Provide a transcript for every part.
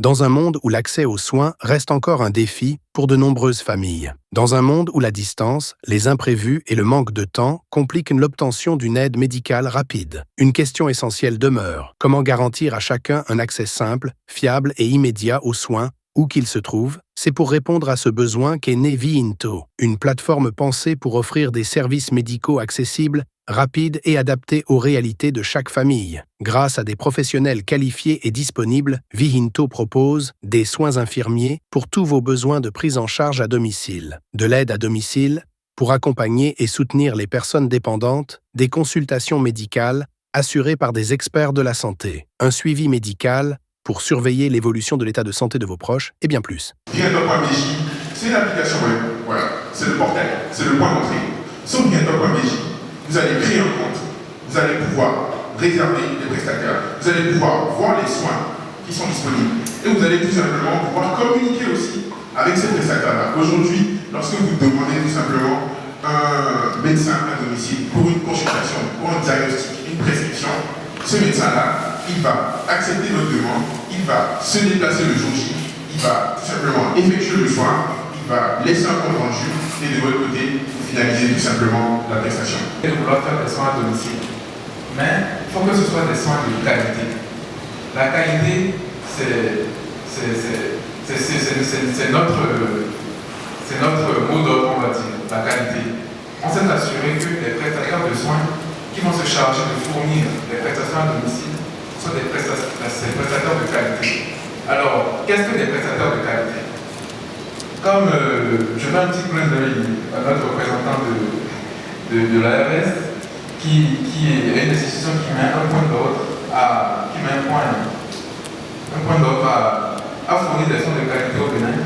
Dans un monde où l'accès aux soins reste encore un défi pour de nombreuses familles. Dans un monde où la distance, les imprévus et le manque de temps compliquent l'obtention d'une aide médicale rapide. Une question essentielle demeure. Comment garantir à chacun un accès simple, fiable et immédiat aux soins, où qu'il se trouve? C'est pour répondre à ce besoin qu'est née Vihinto, une plateforme pensée pour offrir des services médicaux accessibles, rapides et adaptés aux réalités de chaque famille. Grâce à des professionnels qualifiés et disponibles, Vihinto propose des soins infirmiers pour tous vos besoins de prise en charge à domicile, de l'aide à domicile pour accompagner et soutenir les personnes dépendantes, des consultations médicales assurées par des experts de la santé, un suivi médical pour surveiller l'évolution de l'état de santé de vos proches et bien plus. Vihinto.bj, c'est une application web, voilà, c'est le portail, c'est le point d'entrée. Sur Vihinto.bj, vous allez créer un compte, vous allez pouvoir réserver des prestataires, vous allez pouvoir voir les soins qui sont disponibles et vous allez tout simplement pouvoir communiquer aussi avec ces prestataires-là. Aujourd'hui, lorsque vous demandez tout simplement un médecin à domicile pour une consultation, pour un diagnostic, une prescription, ce médecin-là, il va accepter votre demande, il va se déplacer le jour J, il va tout simplement effectuer le soin, il va laisser un compte rendu et de votre côté, vous finalisez tout simplement la prestation. Et vouloir faire des soins à domicile. Mais il faut que ce soit des soins de qualité. La qualité, c'est notre mot d'ordre, on va dire, la qualité. On s'est assuré que les prestataires de soins qui vont se charger de fournir les prestations à domicile sont des prestataires de qualité. Alors, qu'est-ce que des prestataires de qualité? Comme je fais un petit clin d'œil à notre représentant de l'ARS, qui est une institution qui met un point d'ordre à fournir des soins de qualité au Bénin.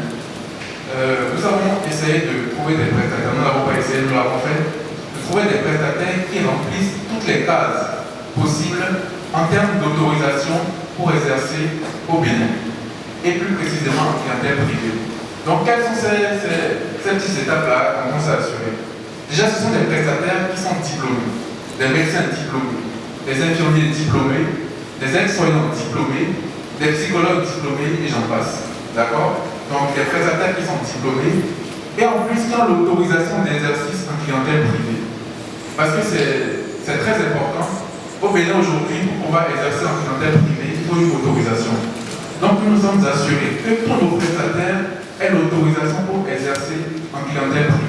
Nous avons essayé de trouver des prestataires, nous n'avons pas essayé, nous l'avons fait, de trouver des prestataires qui remplissent toutes les cases possibles en termes d'autorisation pour exercer au Bénin, et plus précisément en clientèle privée. Donc, quelles sont ces petites étapes-là qu'on s'est assuré? Déjà, ce sont des prestataires qui sont diplômés, des médecins diplômés, des infirmiers diplômés, des aides-soignants diplômés, des psychologues diplômés, et j'en passe. D'accord? Donc, des prestataires qui sont diplômés, et en plus, qui ont l'autorisation d'exercice en clientèle privée. Parce que c'est très important. Au Bénin, aujourd'hui, pour pouvoir exercer en clientèle privée, il faut une autorisation. Donc, nous nous sommes assurés que tous nos prestataires aient l'autorisation pour exercer en clientèle privée.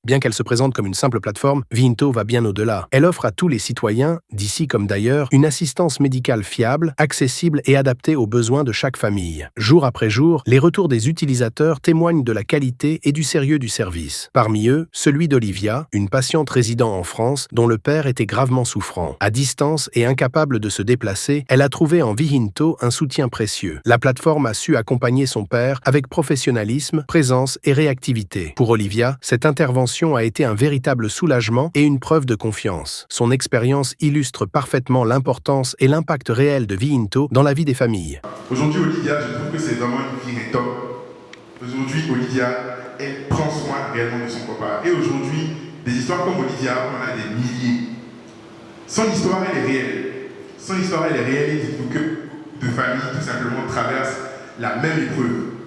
Bien qu'elle se présente comme une simple plateforme, Vihinto va bien au-delà. Elle offre à tous les citoyens, d'ici comme d'ailleurs, une assistance médicale fiable, accessible et adaptée aux besoins de chaque famille. Jour après jour, les retours des utilisateurs témoignent de la qualité et du sérieux du service. Parmi eux, celui d'Olivia, une patiente résidant en France dont le père était gravement souffrant. À distance et incapable de se déplacer, elle a trouvé en Vihinto un soutien précieux. La plateforme a su accompagner son père avec professionnalisme, présence et réactivité. Pour Olivia, cette intervention a été un véritable soulagement et une preuve de confiance. Son expérience illustre parfaitement l'importance et l'impact réel de Vihinto dans la vie des familles. Aujourd'hui, Olivia, je trouve que c'est vraiment une fille top. Aujourd'hui, Olivia, elle prend soin réellement de son papa. Et aujourd'hui, des histoires comme Olivia, on en a des milliers. Son histoire, elle est réelle. Son histoire, elle est réelle et dites-vous que de familles, tout simplement, traversent la même épreuve.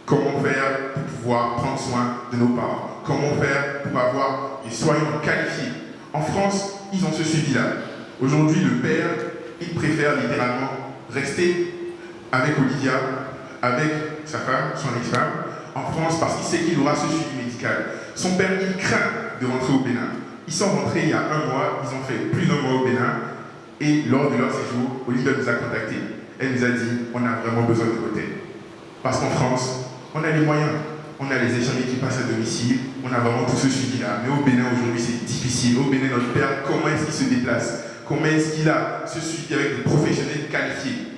Comment faire pour pouvoir prendre soin de nos parents? Comment faire pour avoir des soignants qualifiés? En France, ils ont ce suivi-là. Aujourd'hui, le père, il préfère littéralement rester avec Olivia, avec sa femme, son ex-femme, en France parce qu'il sait qu'il aura ce suivi médical. Son père, il craint de rentrer au Bénin. Ils sont rentrés il y a un mois, ils ont fait plus d'un mois au Bénin, et lors de leur séjour, Olivia nous a contactés. Elle nous a dit, on a vraiment besoin de côté. Parce qu'en France, on a les moyens. On a les infirmiers qui passent à domicile, on a vraiment tout ce suivi-là. Mais au Bénin, aujourd'hui, c'est difficile. Au Bénin, notre père, comment est-ce qu'il se déplace? Comment est-ce qu'il a ce suivi avec des professionnels qualifiés?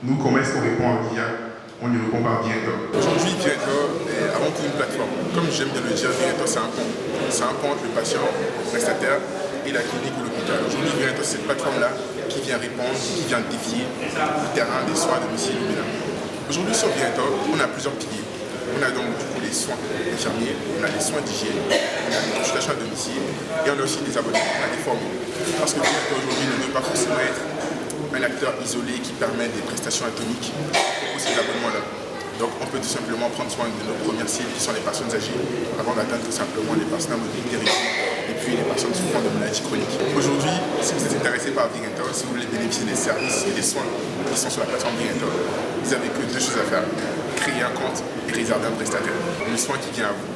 Nous, comment est-ce qu'on répond à Olivia? On lui répond par Vihinto. Aujourd'hui, Vihinto est avant tout une plateforme. Comme j'aime bien le dire, Vihinto, c'est un pont. C'est un pont entre le patient, le prestataire et la clinique ou l'hôpital. Aujourd'hui, Vihinto, c'est cette plateforme-là qui vient répondre, qui vient défier le terrain des soins à domicile au Bénin. Aujourd'hui, sur Vihinto, on a plusieurs piliers. On a donc du coup les soins infirmiers, on a les soins d'hygiène, on a les consultations à domicile et on a aussi des abonnements, on a des formules. Parce que Vihinto aujourd'hui ne veut pas forcément être un acteur isolé qui permet des prestations atomiques, on propose ces abonnements-là. Donc on peut tout simplement prendre soin de nos premières cibles qui sont les personnes âgées avant d'atteindre tout simplement les personnes à mobilité réduite et puis les personnes souffrant de maladies chroniques. Aujourd'hui, si vous êtes intéressé par Virentor, si vous voulez bénéficier des services et des soins qui sont sur la plateforme Virentor, vous n'avez que 2 choses à faire. Créer un compte et réserver un prestataire. Le soin qui vient à vous.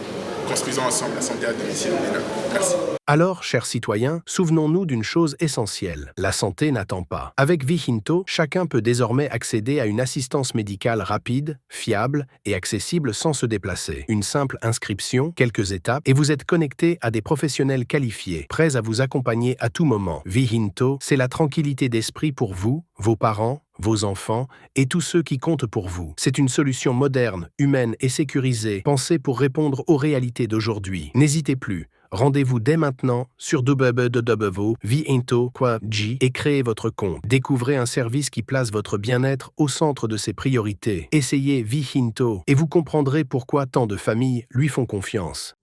Construisons ensemble la santé à domicile au Bénin. Merci. Alors, chers citoyens, souvenons-nous d'une chose essentielle. La santé n'attend pas. Avec Vihinto, chacun peut désormais accéder à une assistance médicale rapide, fiable et accessible sans se déplacer. Une simple inscription, quelques étapes, et vous êtes connecté à des professionnels qualifiés, prêts à vous accompagner à tout moment. Vihinto, c'est la tranquillité d'esprit pour vous, vos parents, vos enfants et tous ceux qui comptent pour vous. C'est une solution moderne, humaine et sécurisée, pensée pour répondre aux réalités d'aujourd'hui. N'hésitez plus. Rendez-vous dès maintenant sur www.vihinto.j et créez votre compte. Découvrez un service qui place votre bien-être au centre de ses priorités. Essayez Vihinto et vous comprendrez pourquoi tant de familles lui font confiance.